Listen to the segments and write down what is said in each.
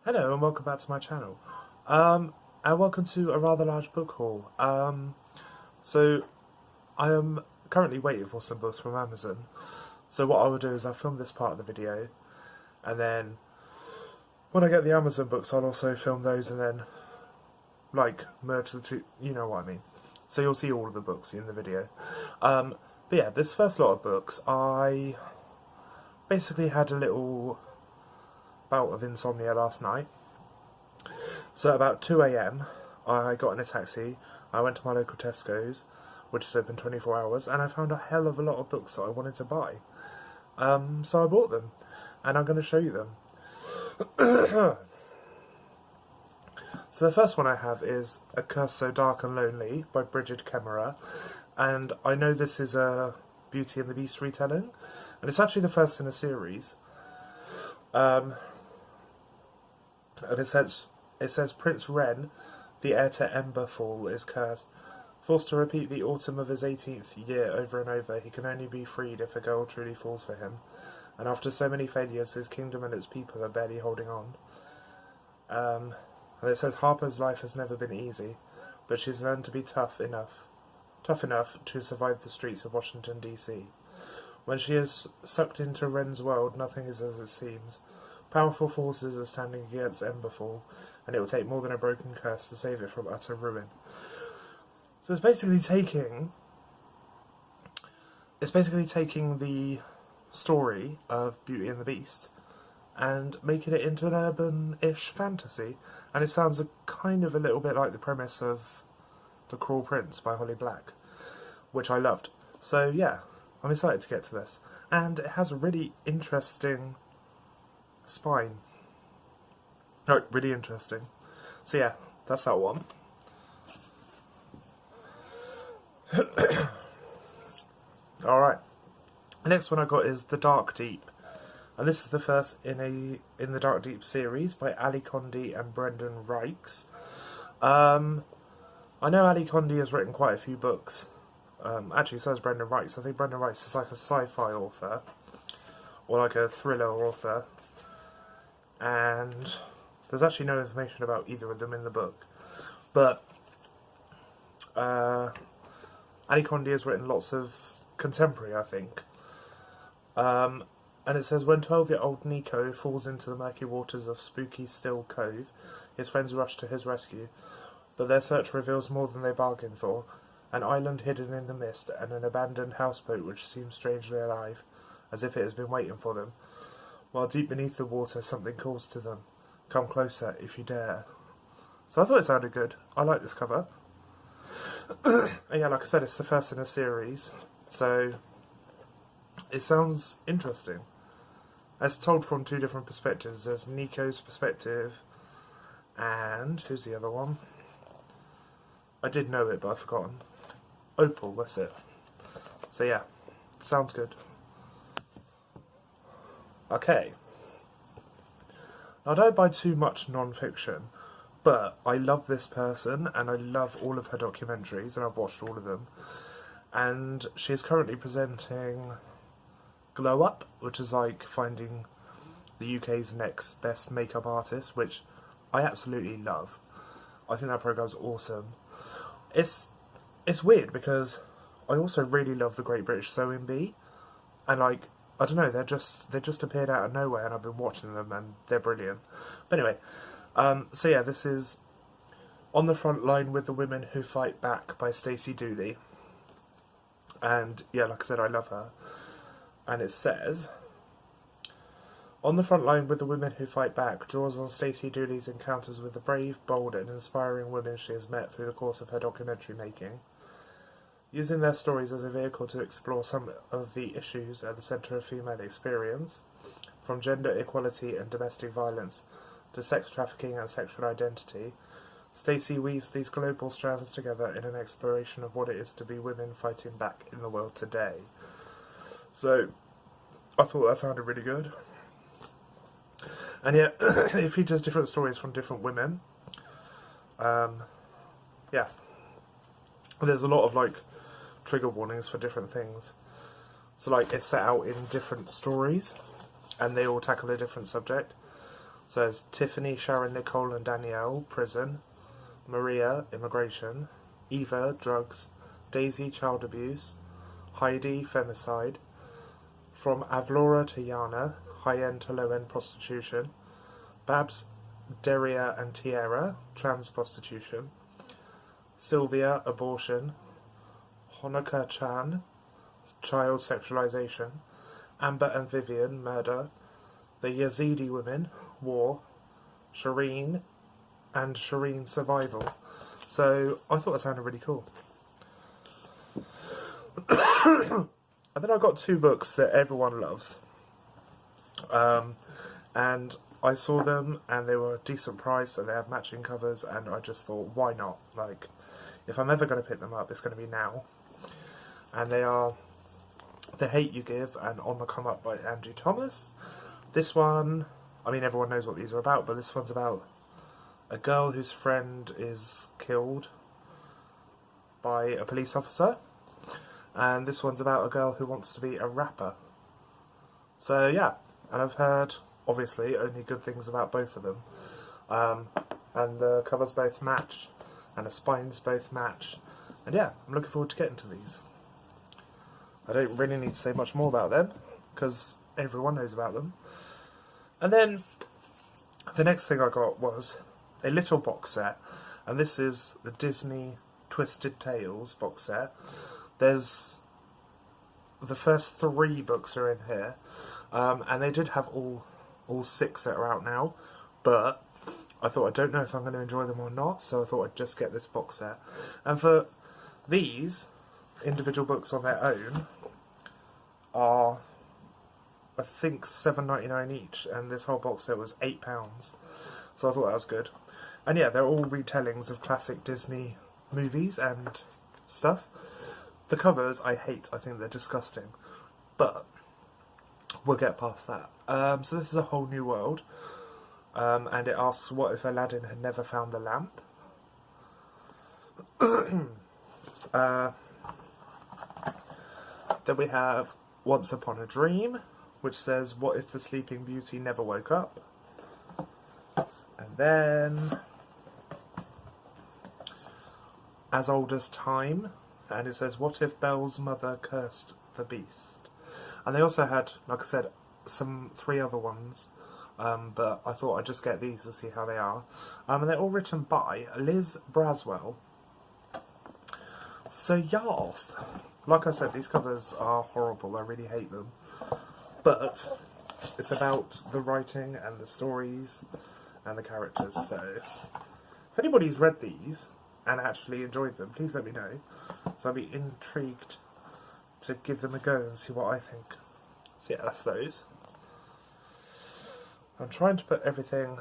Hello and welcome back to my channel. And welcome to a rather large book haul. So I am currently waiting for some books from Amazon. So what I will do is I'll film this part of the video, and then when I get the Amazon books I'll also film those and then merge the two, you know what I mean. So you'll see all of the books in the video. But yeah, this first lot of books, I basically had a little bout of insomnia last night. So at about 2 AM I got in a taxi, I went to my local Tesco's, which is open 24 hours, and I found a hell of a lot of books that I wanted to buy. So I bought them, and I'm going to show you them. So the first one I have is A Curse So Dark and Lonely by Bridget Kemmerer, and I know this is a Beauty and the Beast retelling, and it's actually the first in a series. And it says Prince Ren, the heir to Emberfall, is cursed. Forced to repeat the autumn of his 18th year over and over, he can only be freed if a girl truly falls for him. And after so many failures, his kingdom and its people are barely holding on. And it says Harper's life has never been easy, but she's learned to be tough enough to survive the streets of Washington, D.C. When she is sucked into Ren's world, nothing is as it seems. Powerful forces are standing against Emberfall, and it will take more than a broken curse to save it from utter ruin. So it's basically taking the story of Beauty and the Beast and making it into an urban-ish fantasy, and it sounds kind of a little bit like the premise of The Cruel Prince by Holly Black, which I loved. So yeah, I'm excited to get to this, and it has a really interesting spine. Oh, really interesting. So yeah, that's that one. Alright. The next one I got is The Dark Deep. And this is the first in the Dark Deep series by Ali Condé and Brendan Reichs. I know Ali Condé has written quite a few books. Actually, so has Brendan Reichs. I think Brendan Reichs is like a sci-fi author, or like a thriller author. And there's actually no information about either of them in the book. But Ali Condé has written lots of contemporary, I think. And it says, when 12-year-old Nico falls into the murky waters of spooky Still Cove, his friends rush to his rescue, but their search reveals more than they bargained for: an island hidden in the mist and an abandoned houseboat which seems strangely alive, as if it has been waiting for them. While deep beneath the water, something calls to them. Come closer, if you dare. So I thought it sounded good. I like this cover. And yeah, like I said, it's the first in a series, so it sounds interesting. It's told from two different perspectives. There's Nico's perspective, and who's the other one? I did know it, but I've forgotten. Opal, that's it. So yeah, sounds good. Okay. Now, I don't buy too much non-fiction, but I love this person, and I love all of her documentaries, and I've watched all of them. And she is currently presenting Glow Up, which is like finding the UK's next best makeup artist, which I absolutely love. I think that program's awesome. It's weird because I also really love the Great British Sewing Bee, and I don't know, they just appeared out of nowhere, and I've been watching them, and they're brilliant. But anyway, so yeah, this is On the Front Line with the Women Who Fight Back by Stacey Dooley. And yeah, like I said, I love her. And it says, On the Front Line with the Women Who Fight Back draws on Stacey Dooley's encounters with the brave, bold and inspiring women she has met through the course of her documentary making, using their stories as a vehicle to explore some of the issues at the centre of female experience, from gender equality and domestic violence to sex trafficking and sexual identity. Stacey weaves these global strands together in an exploration of what it is to be women fighting back in the world today. So, I thought that sounded really good. And yeah, it features different stories from different women. Yeah. There's a lot of trigger warnings for different things. So it's set out in different stories, and they all tackle a different subject. So there's Tiffany, Sharon, Nicole and Danielle, prison. Maria, immigration. Eva, drugs. Daisy, child abuse. Heidi, femicide. From Avlora to Yana, high-end to low-end prostitution. Babs, Deria and Tierra, trans prostitution. Sylvia, abortion. Honoka Chan, child sexualization. Amber and Vivian, murder. The Yazidi women, war. Shireen and Shireen, survival. So I thought it sounded really cool. And then I got two books that everyone loves. And I saw them and they were a decent price and they have matching covers, and I just thought, why not? Like, if I'm ever going to pick them up, it's going to be now. And they are The Hate You Give and On the Come Up by Angie Thomas. This one, I mean, everyone knows what these are about, but this one's about a girl whose friend is killed by a police officer. And this one's about a girl who wants to be a rapper. So yeah, and I've heard, obviously, only good things about both of them. And the covers both match, and the spines both match. And yeah, I'm looking forward to getting to these. I don't really need to say much more about them, because everyone knows about them. And then, the next thing I got was a little box set. And this is the Disney Twisted Tales box set. There's the first 3 books are in here, and they did have all 6 that are out now, but I thought, I don't know if I'm going to enjoy them or not, so I thought I'd just get this box set. And for these individual books on their own are, I think, $7.99 each, and this whole box set was £8, so I thought that was good. And yeah, they're all retellings of classic Disney movies and stuff. The covers I hate, I think they're disgusting, but we'll get past that. So this is A Whole New World, and it asks, what if Aladdin had never found the lamp? Then we have Once Upon a Dream, which says, what if the Sleeping Beauty never woke up? And then As Old as Time, and it says, what if Belle's mother cursed the beast? And they also had, like I said, 3 other ones, but I thought I'd just get these to see how they are. And they're all written by Liz Braswell. So yeah, like I said, these covers are horrible, I really hate them. But it's about the writing and the stories and the characters, so if anybody's read these and actually enjoyed them, please let me know. So I'll be intrigued to give them a go and see what I think. So yeah, that's those. I'm trying to put everything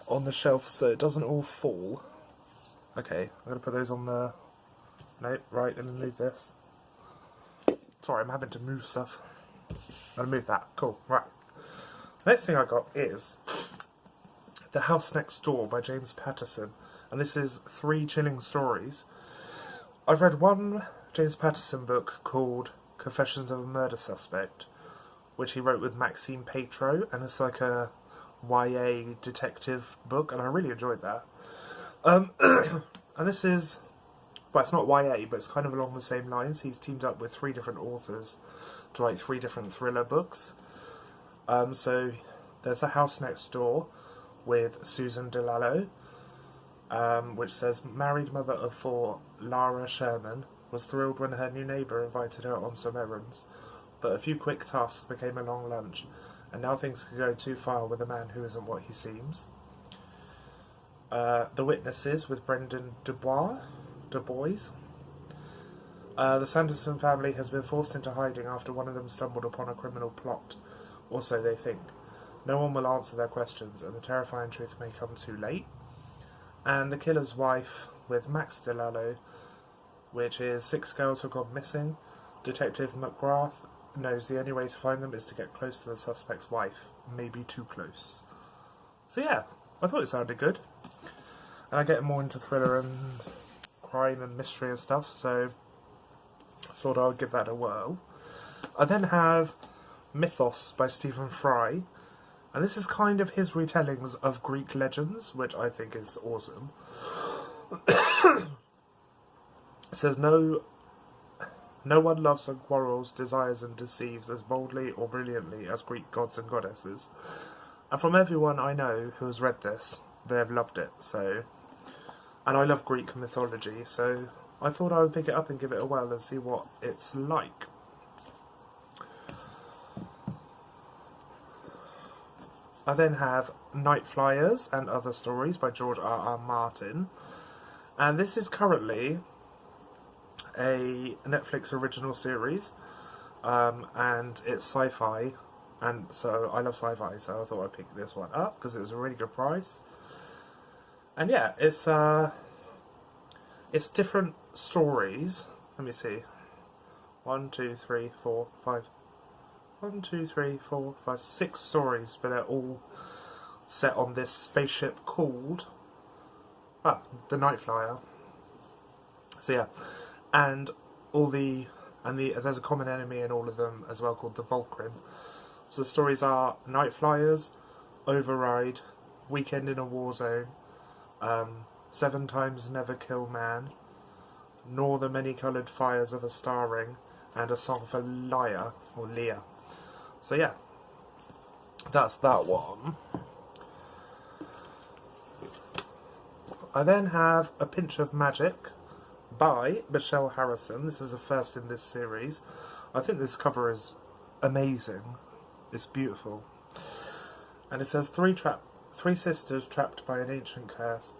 on the shelf so it doesn't all fall. Okay, I'm going to put those on the... No, right, let me move this. Sorry, I'm having to move stuff. I'll move that. Cool, right. The next thing I got is The House Next Door by James Patterson. And this is 3 chilling stories. I've read one James Patterson book called Confessions of a Murder Suspect, which he wrote with Maxime Petro, and it's like a YA detective book, and I really enjoyed that. And this is, well, it's not YA, but it's kind of along the same lines. He's teamed up with 3 different authors to write 3 different thriller books. So there's The House Next Door with Susan DeLallo, which says, married mother of 4, Lara Sherman, was thrilled when her new neighbour invited her on some errands, but a few quick tasks became a long lunch, and now things could go too far with a man who isn't what he seems. The Witnesses with Brendan Dubois. The Sanderson family has been forced into hiding after one of them stumbled upon a criminal plot, or so they think. No one will answer their questions, and the terrifying truth may come too late. And The Killer's Wife with Max DeLallo, which is 6 girls have gone missing. Detective McGrath knows the only way to find them is to get close to the suspect's wife, maybe too close. So yeah, I thought it sounded good. And I get more into thriller and crime and mystery and stuff, so I thought I would give that a whirl. I then have Mythos by Stephen Fry, And this is kind of his retellings of Greek legends, which I think is awesome. It says, no one loves and quarrels, desires and deceives as boldly or brilliantly as Greek gods and goddesses. And from everyone I know who has read this, they have loved it. So, and I love Greek mythology, so I thought I would pick it up and give it a whirl and see what it's like. I then have Night Fliers and Other Stories by George R.R. Martin. And this is currently a Netflix original series. And it's sci-fi. And so I love sci-fi, so I thought I'd pick this one up because it was a really good price. And yeah, it's different stories. Let me see. 1, 2, 3, 4, 5. 1, 2, 3, 4, 5, 6 stories, but they're all set on this spaceship called the Night Flyer. So yeah, and there's a common enemy in all of them as well called the Volcrim. So the stories are Night Flyers, Override, Weekend in a War Zone, 7 Times Never Kill Man, Nor the Many Coloured Fires of a Star Ring, and A Song for Leah, or Leah. So yeah, that's that one. I then have A Pinch of Magic by Michelle Harrison. This is the first in this series. I think this cover is amazing. It's beautiful. And it says, three sisters trapped by an ancient curse.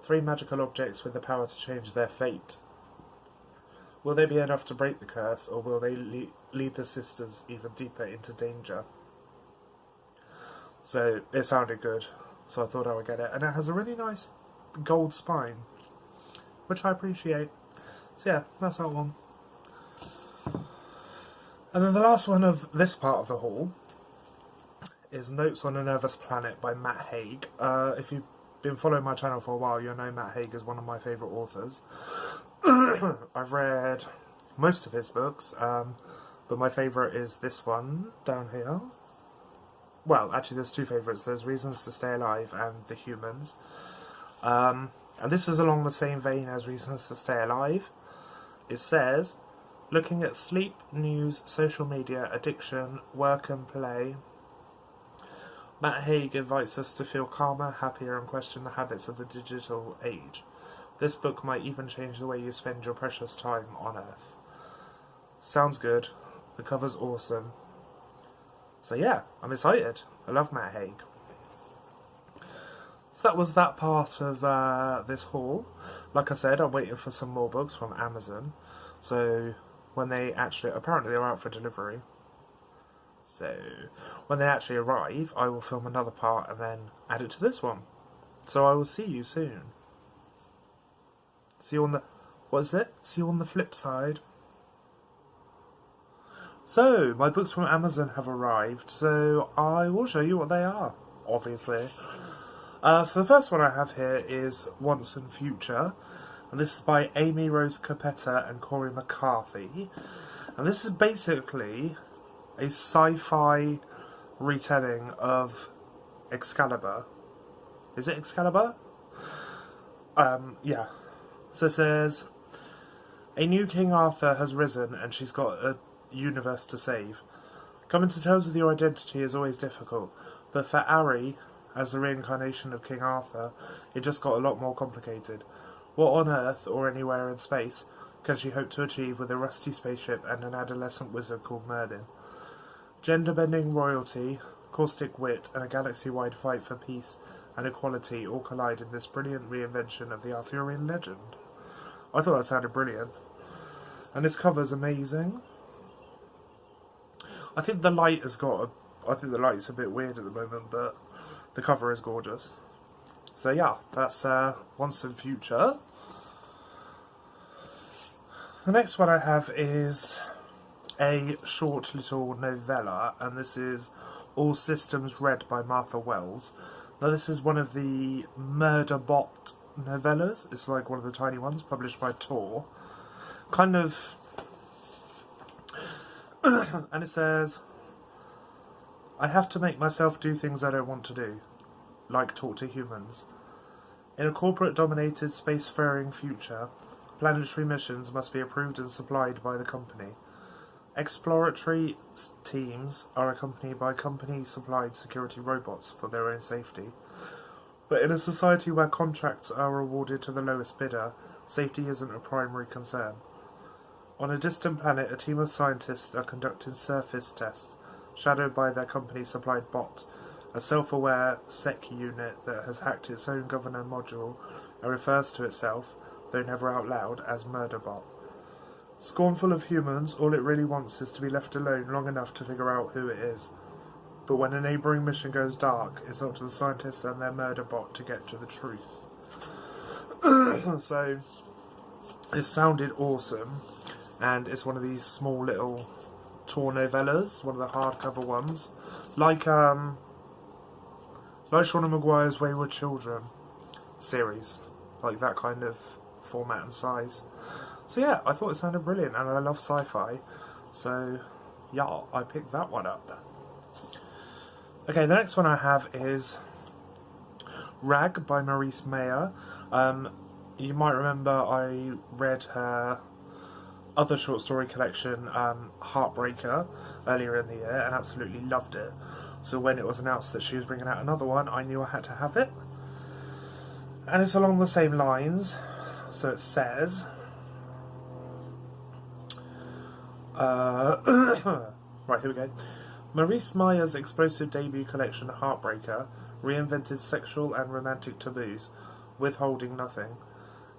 3 magical objects with the power to change their fate. Will they be enough to break the curse, or will they lead the sisters even deeper into danger? So it sounded good, so I thought I would get it. And it has a really nice gold spine, which I appreciate. So yeah, that's that one. And then the last one of this part of the haul is Notes on a Nervous Planet by Matt Haig. If you've been following my channel for a while, you'll know Matt Haig is one of my favourite authors. I've read most of his books, but my favourite is this one down here. Well, actually there's 2 favourites. There's Reasons to Stay Alive and The Humans. And this is along the same vein as Reasons to Stay Alive. It says, looking at sleep, news, social media, addiction, work and play, Matt Haig invites us to feel calmer, happier and question the habits of the digital age. This book might even change the way you spend your precious time on Earth. Sounds good. The cover's awesome. So yeah, I'm excited. I love Matt Haig. So that was that part of this haul. Like I said, I'm waiting for some more books from Amazon. So when they apparently they're out for delivery. So when they actually arrive, I will film another part and then add it to this one. So I will see you soon. See you on the... See you on the flip side. So, my books from Amazon have arrived, so I will show you what they are, obviously. So the first one I have here is Once and Future, and this is by Amy Rose Capetta and Corey McCarthy. And this is basically a sci-fi retelling of Excalibur. Is it Excalibur? Yeah. So it says, a new King Arthur has risen and she's got a universe to save. Coming to terms with your identity is always difficult, but for Ari, as the reincarnation of King Arthur, it just got a lot more complicated. What on Earth, or anywhere in space, can she hope to achieve with a rusty spaceship and an adolescent wizard called Merlin? Gender-bending royalty, caustic wit, and a galaxy-wide fight for peace and equality all collide in this brilliant reinvention of the Arthurian legend. I thought that sounded brilliant. And this cover's amazing. I think the light has got I think the light's a bit weird at the moment, but the cover is gorgeous. So yeah, that's Once and Future. The next one I have is a short little novella, and this is All Systems Red by Martha Wells. Now this is one of the Murderbot novellas. It's like one of the tiny ones, published by Tor. Kind of... and it says... I have to make myself do things I don't want to do, like talk to humans. In a corporate-dominated spacefaring future, planetary missions must be approved and supplied by the company. Exploratory teams are accompanied by company-supplied security robots for their own safety. But in a society where contracts are awarded to the lowest bidder, safety isn't a primary concern. On a distant planet, a team of scientists are conducting surface tests, shadowed by their company-supplied bot, a self-aware sec unit that has hacked its own governor module and refers to itself, though never out loud, as Murderbot. Scornful of humans, all it really wants is to be left alone long enough to figure out who it is. But when a neighbouring mission goes dark, it's up to the scientists and their Murderbot to get to the truth. So, it sounded awesome, and it's one of these small little tour novellas, one of the hardcover ones, like Shauna Maguire's Wayward Children series, like that kind of format and size. So yeah, I thought it sounded brilliant, and I love sci-fi, so yeah, I picked that one up. Okay, the next one I have is Rag by Maurice Meyer. You might remember I read her other short story collection, Heartbreaker, earlier in the year, and absolutely loved it. So when it was announced that she was bringing out another one, I knew I had to have it. And it's along the same lines. So it says... right, here we go. Maurice Meyer's explosive debut collection, Heartbreaker, reinvented sexual and romantic taboos, withholding nothing.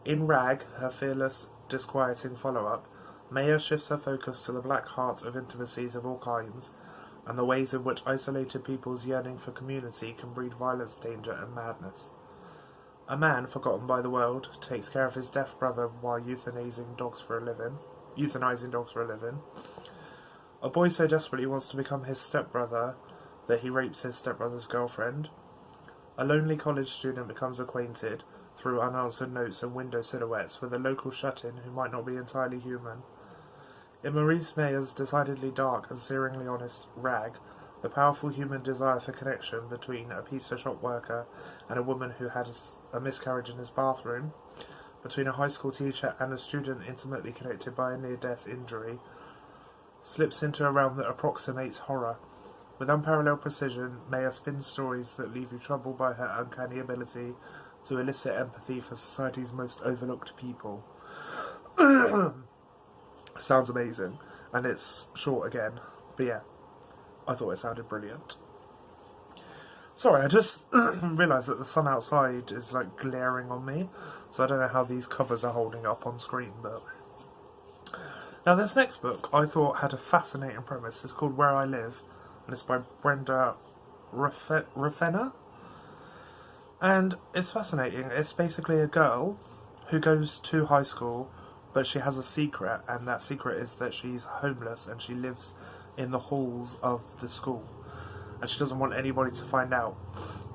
In Rag, her fearless, disquieting follow-up, Meyer shifts her focus to the black heart of intimacies of all kinds, and the ways in which isolated people's yearning for community can breed violence, danger, and madness. A man, forgotten by the world, takes care of his deaf brother while euthanizing dogs for a living. A boy so desperately wants to become his stepbrother that he rapes his stepbrother's girlfriend. A lonely college student becomes acquainted, through unanswered notes and window silhouettes, with a local shut-in who might not be entirely human. In Maurice Meyer's decidedly dark and searingly honest Rag, the powerful human desire for connection between a pizza shop worker and a woman who had a miscarriage in his bathroom, between a high school teacher and a student intimately connected by a near-death injury, slips into a realm that approximates horror. With unparalleled precision, Meyer spins stories that leave you troubled by her uncanny ability to elicit empathy for society's most overlooked people. Sounds amazing, and it's short again, but yeah, I thought it sounded brilliant. Sorry, I just realised that the sun outside is like glaring on me, so I don't know how these covers are holding up on screen, but... Now this next book I thought had a fascinating premise. It's called Where I Live, and it's by Brenda Raffena. And it's fascinating. It's basically a girl who goes to high school, but she has a secret, and that secret is that she's homeless and she lives in the halls of the school. And she doesn't want anybody to find out.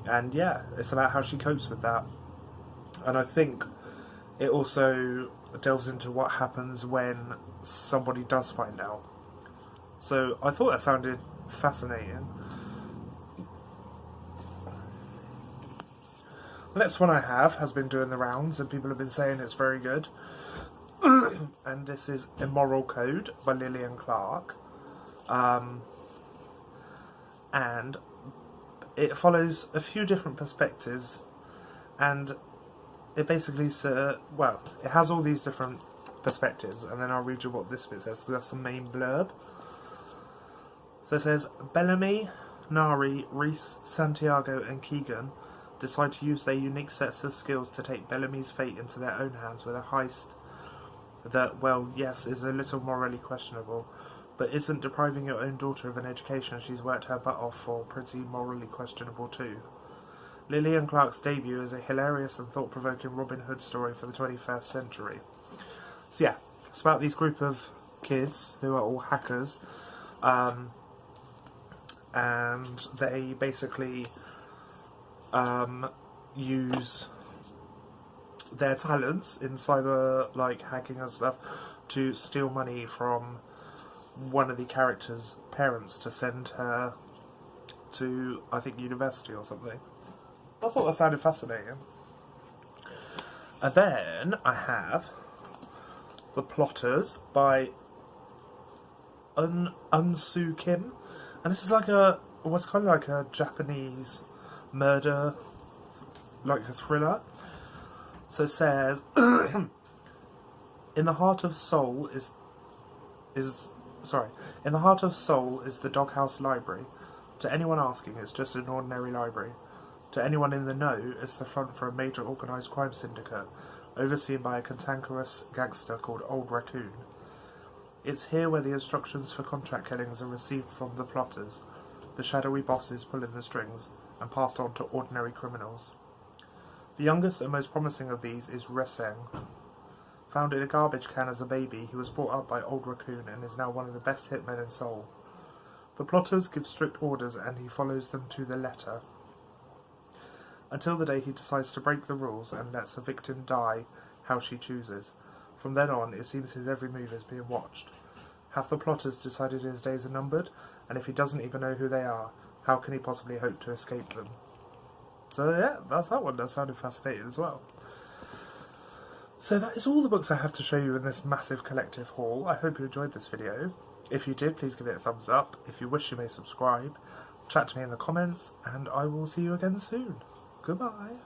And yeah, it's about how she copes with that. And I think it also delves into what happens when somebody does find out. So I thought that sounded fascinating. The next one I have has been doing the rounds, and people have been saying it's very good. And this is Immoral Code by Lillian Clark. And it follows a few different perspectives, and it basically it has all these different perspectives, and then I'll read you what this bit says, because that's the main blurb. So it says, Bellamy, Nari, Reese, Santiago and Keegan decide to use their unique sets of skills to take Bellamy's fate into their own hands with a heist that, well, yes, is a little morally questionable, but isn't depriving your own daughter of an education she's worked her butt off for pretty morally questionable too. Lillian Clark's debut is a hilarious and thought-provoking Robin Hood story for the 21st century. So yeah, it's about these group of kids who are all hackers, and they basically use their talents in cyber, like, hacking and stuff, to steal money from one of the characters' parents to send her to, I think, university or something. I thought that sounded fascinating. And then I have The Plotters by Unsu Kim. And this is like what's kind of like a Japanese murder, like a thriller. So it says, in the heart of Seoul is the Doghouse Library. To anyone asking, it's just an ordinary library. To anyone in the know, it's the front for a major organised crime syndicate, overseen by a cantankerous gangster called Old Raccoon. It's here where the instructions for contract killings are received from the plotters, the shadowy bosses pulling the strings, and passed on to ordinary criminals. The youngest and most promising of these is Reseng. Found in a garbage can as a baby, he was brought up by Old Raccoon and is now one of the best hitmen in Seoul. The plotters give strict orders and he follows them to the letter, until the day he decides to break the rules and lets a victim die how she chooses. From then on, it seems his every move is being watched. Have the plotters decided his days are numbered? And if he doesn't even know who they are, how can he possibly hope to escape them? So yeah, that's that one. That sounded fascinating as well. So that is all the books I have to show you in this massive collective haul. I hope you enjoyed this video. If you did, please give it a thumbs up. If you wish, you may subscribe. Chat to me in the comments, and I will see you again soon. Goodbye.